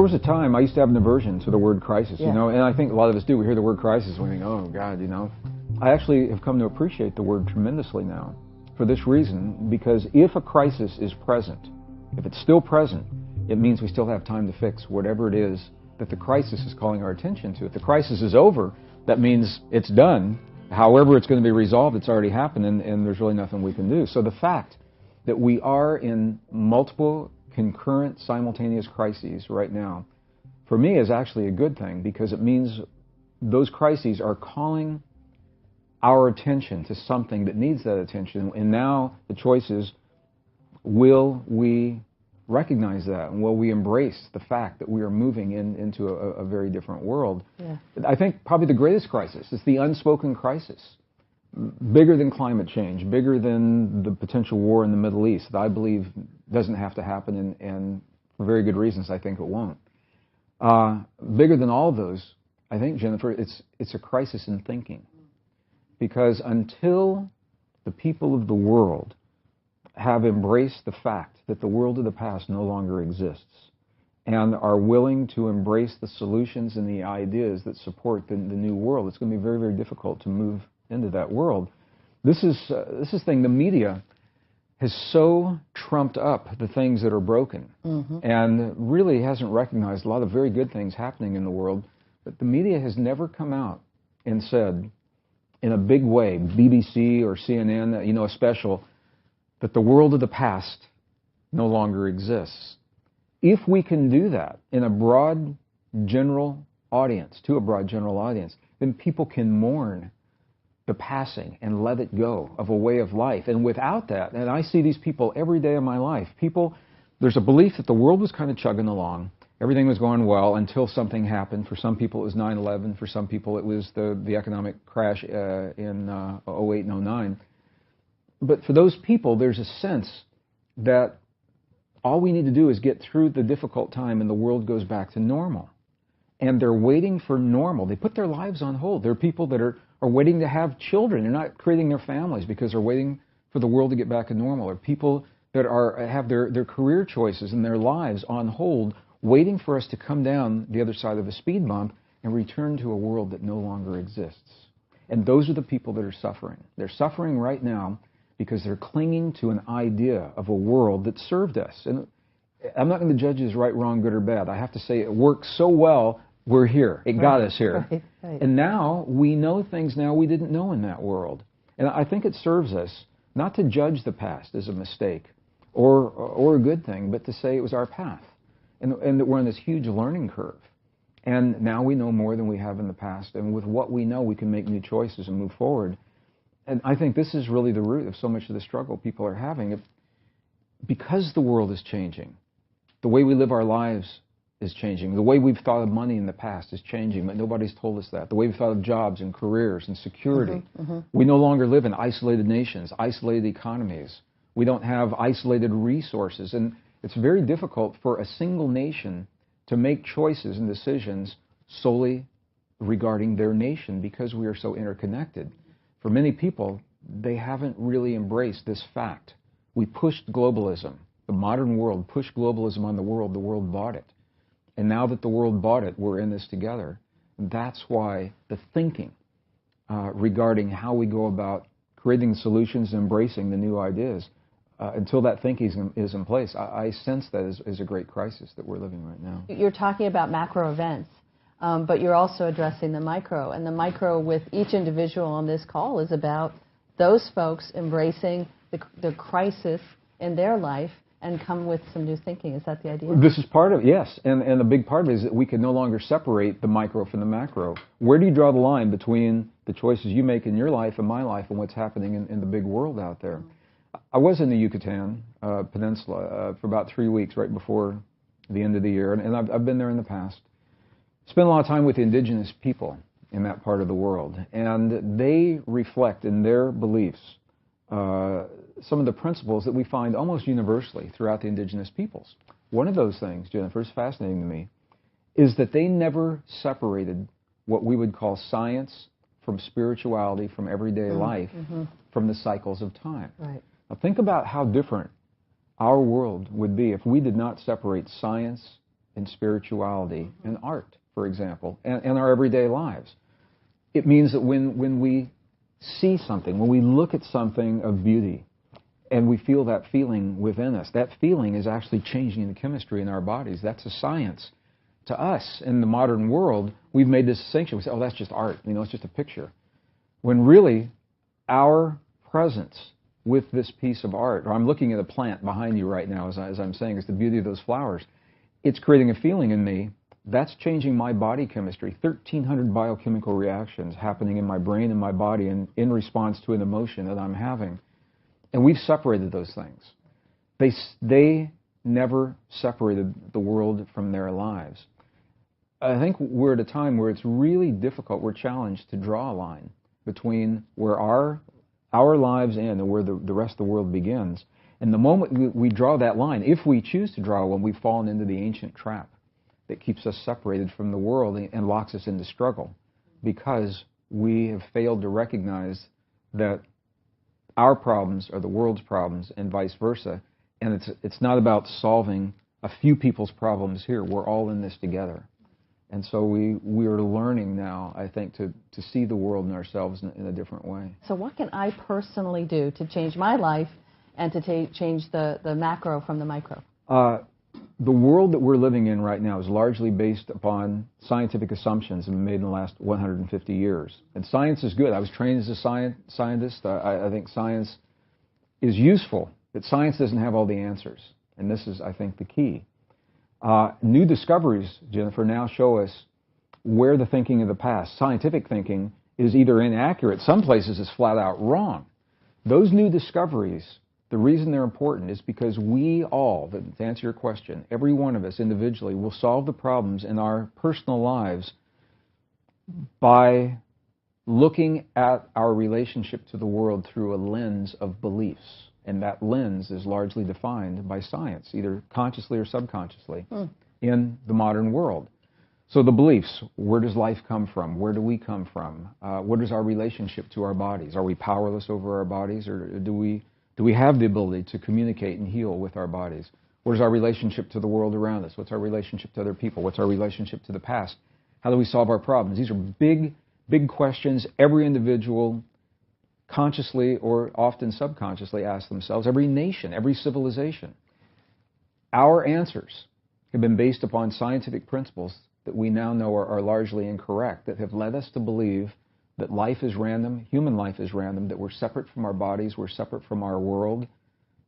was a time I used to have an aversion to the word crisis, Yeah. you know, and I think a lot of us do. We hear the word crisis and we think, oh, God, you know. I actually have come to appreciate the word tremendously now for this reason, because if a crisis is present, if it's still present, it means we still have time to fix whatever it is that the crisis is calling our attention to. If the crisis is over, that means it's done. However it's going to be resolved, it's already happened, and there's really nothing we can do. So the fact that we are in multiple concurrent simultaneous crises right now, for me, is actually a good thing, because it means those crises are calling our attention to something that needs that attention. And now the choice is, will we recognize that, and will we embrace the fact that we are moving into a very different world? Yeah. I think probably the greatest crisis is the unspoken crisis, bigger than climate change, bigger than the potential war in the Middle East, that I believe doesn't have to happen, and for very good reasons I think it won't. Bigger than all of those, I think, Jennifer, it's a crisis in thinking. Because until the people of the world have embraced the fact that the world of the past no longer exists, and are willing to embrace the solutions and the ideas that support the new world, it's going to be very, very difficult to move into that world. This is thing, the media has so trumped up the things that are broken, and really hasn't recognized a lot of very good things happening in the world, but the media has never come out and said, in a big way, BBC or CNN, you know, a special, that the world of the past no longer exists. If we can do that in a broad general audience, to a broad general audience, then people can mourn the passing and let it go of a way of life. And without that, and I see these people every day of my life, there's a belief that the world was kind of chugging along. Everything was going well until something happened. For some people, it was 9/11. For some people, it was the economic crash in 08 and 09. But for those people, there's a sense that all we need to do is get through the difficult time and the world goes back to normal. And they're waiting for normal. They put their lives on hold. There are people that are waiting to have children. They're not creating their families because they're waiting for the world to get back to normal. Or people that have their career choices and their lives on hold, waiting for us to come down the other side of a speed bump and return to a world that no longer exists. And those are the people that are suffering. They're suffering right now because they're clinging to an idea of a world that served us. And I'm not going to judge it as right, wrong, good, or bad. I have to say it worked so well, we're here. It got us here. Right. And now we know things now we didn't know in that world. And I think it serves us not to judge the past as a mistake or a good thing, but to say it was our path. And that we're on this huge learning curve. And now we know more than we have in the past. And with what we know, we can make new choices and move forward. And I think this is really the root of so much of the struggle people are having. Because the world is changing, the way we live our lives is changing. The way we've thought of money in the past is changing, but nobody's told us that. The way we thought of jobs and careers and security. We no longer live in isolated nations, isolated economies. We don't have isolated resources. And it's very difficult for a single nation to make choices and decisions solely regarding their nation because we are so interconnected. For many people, they haven't really embraced this fact. We pushed globalism. The modern world pushed globalism on the world bought it. And now that the world bought it, we're in this together. That's why the thinking regarding how we go about creating solutions and embracing the new ideas, until that thinking is in place, I sense that is a great crisis that we're living right now. You're talking about macro events, but you're also addressing the micro. And the micro with each individual on this call is about those folks embracing the crisis in their life and come with some new thinking. Is that the idea? This is part of it, yes. And a big part of it is that we can no longer separate the micro from the macro. Where do you draw the line between the choices you make in your life and my life and what's happening in the big world out there? I was in the Yucatan Peninsula for about 3 weeks right before the end of the year, and I've been there in the past. Spent a lot of time with the indigenous people in that part of the world, and they reflect in their beliefs some of the principles that we find almost universally throughout the indigenous peoples. One of those things, Jennifer, is fascinating to me, is that they never separated what we would call science from spirituality, from everyday life, from the cycles of time. Right. Now think about how different our world would be if we did not separate science and spirituality and art, for example, and our everyday lives. It means that when we see something, when we look at something of beauty, and we feel that feeling within us, that feeling is actually changing the chemistry in our bodies. That's a science. To us, in the modern world, we've made this distinction. We say, oh, that's just art. You know, it's just a picture. When really, our presence with this piece of art, or I'm looking at a plant behind you right now, as I'm saying, it's the beauty of those flowers. It's creating a feeling in me. That's changing my body chemistry. 1,300 biochemical reactions happening in my brain and my body in response to an emotion that I'm having. And we've separated those things. They never separated the world from their lives. I think we're at a time where it's really difficult, we're challenged to draw a line between where our lives end and where the rest of the world begins. And the moment we draw that line, if we choose to draw one, we've fallen into the ancient trap that keeps us separated from the world and locks us into struggle, because we have failed to recognize that our problems are the world's problems and vice versa. And it's not about solving a few people's problems here. We're all in this together. And so we are learning now, I think, to see the world and ourselves in a different way. So what can I personally do to change my life and to change the macro from the micro? The world that we're living in right now is largely based upon scientific assumptions made in the last 150 years. And science is good. I was trained as a scientist. I think science is useful, but science doesn't have all the answers. And this is, I think, the key. New discoveries, Jennifer, now show us where the thinking of the past, scientific thinking, is either inaccurate. Some places it's flat out wrong. Those new discoveries, the reason they're important is because we all, to answer your question, every one of us individually will solve the problems in our personal lives by looking at our relationship to the world through a lens of beliefs. And that lens is largely defined by science, either consciously or subconsciously, in the modern world. So the beliefs, where does life come from? Where do we come from? What is our relationship to our bodies? Are we powerless over our bodies, or do we have the ability to communicate and heal with our bodies? What is our relationship to the world around us? What's our relationship to other people? What's our relationship to the past? How do we solve our problems? These are big, big questions every individual consciously or often subconsciously ask themselves, every nation, every civilization. Our answers have been based upon scientific principles that we now know are largely incorrect, that have led us to believe that life is random, human life is random, that we're separate from our bodies, we're separate from our world,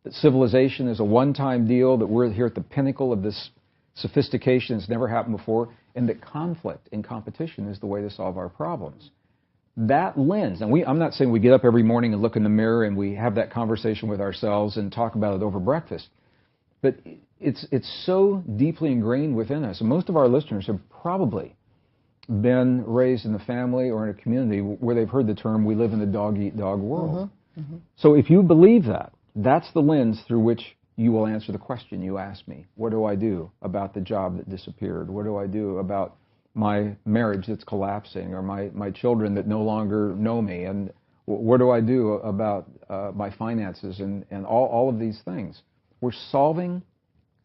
that civilization is a one-time deal, that we're here at the pinnacle of this sophistication that's never happened before, and that conflict and competition is the way to solve our problems. That lens, and I'm not saying we get up every morning and look in the mirror and we have that conversation with ourselves and talk about it over breakfast, but it's so deeply ingrained within us. And most of our listeners have probably been raised in a family or in a community where they've heard the term, we live in a dog-eat-dog world. So if you believe that, that's the lens through which you will answer the question you asked me. What do I do about the job that disappeared? What do I do about my marriage that's collapsing, or my children that no longer know me? And what do I do about my finances and all of these things? We're solving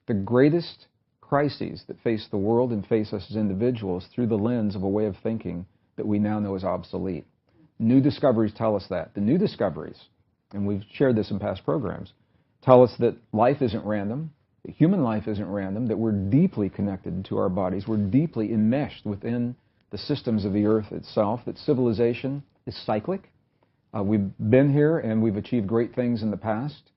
the greatest crises that face the world and face us as individuals through the lens of a way of thinking that we now know is obsolete. New discoveries tell us that. The new discoveries, and we've shared this in past programs, tell us that life isn't random, that human life isn't random, that we're deeply connected to our bodies, we're deeply enmeshed within the systems of the earth itself, that civilization is cyclic. We've been here and we've achieved great things in the past,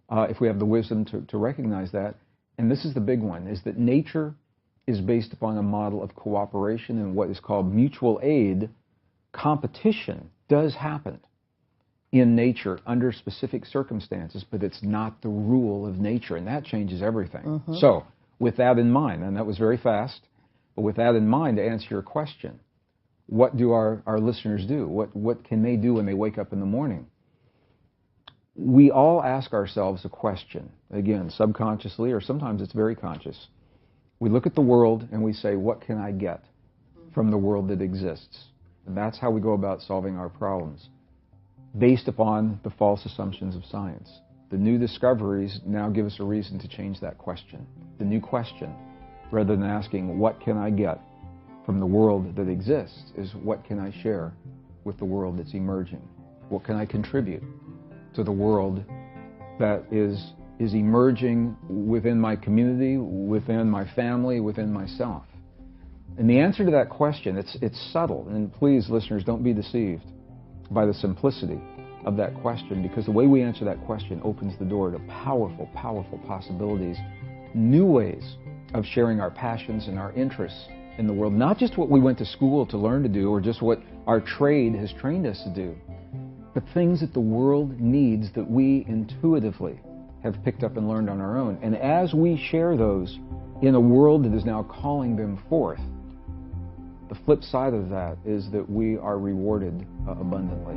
if we have the wisdom to recognize that. And this is the big one, is that nature is based upon a model of cooperation and what is called mutual aid. Competition does happen in nature under specific circumstances, but it's not the rule of nature, and that changes everything. So, with that in mind, and that was very fast, but with that in mind, to answer your question, what do our listeners do? What can they do when they wake up in the morning? We all ask ourselves a question, again, subconsciously, or sometimes it's very conscious. We look at the world and we say, what can I get from the world that exists? And that's how we go about solving our problems, based upon the false assumptions of science. The new discoveries now give us a reason to change that question. The new question, rather than asking, what can I get from the world that exists, is what can I share with the world that's emerging? What can I contribute to the world that is emerging within my community, within my family, within myself? And the answer to that question, it's subtle, and please, listeners, don't be deceived by the simplicity of that question, because the way we answer that question opens the door to powerful, powerful possibilities, new ways of sharing our passions and our interests in the world, not just what we went to school to learn to do or just what our trade has trained us to do, but things that the world needs that we intuitively have picked up and learned on our own. And as we share those in a world that is now calling them forth, the flip side of that is that we are rewarded abundantly.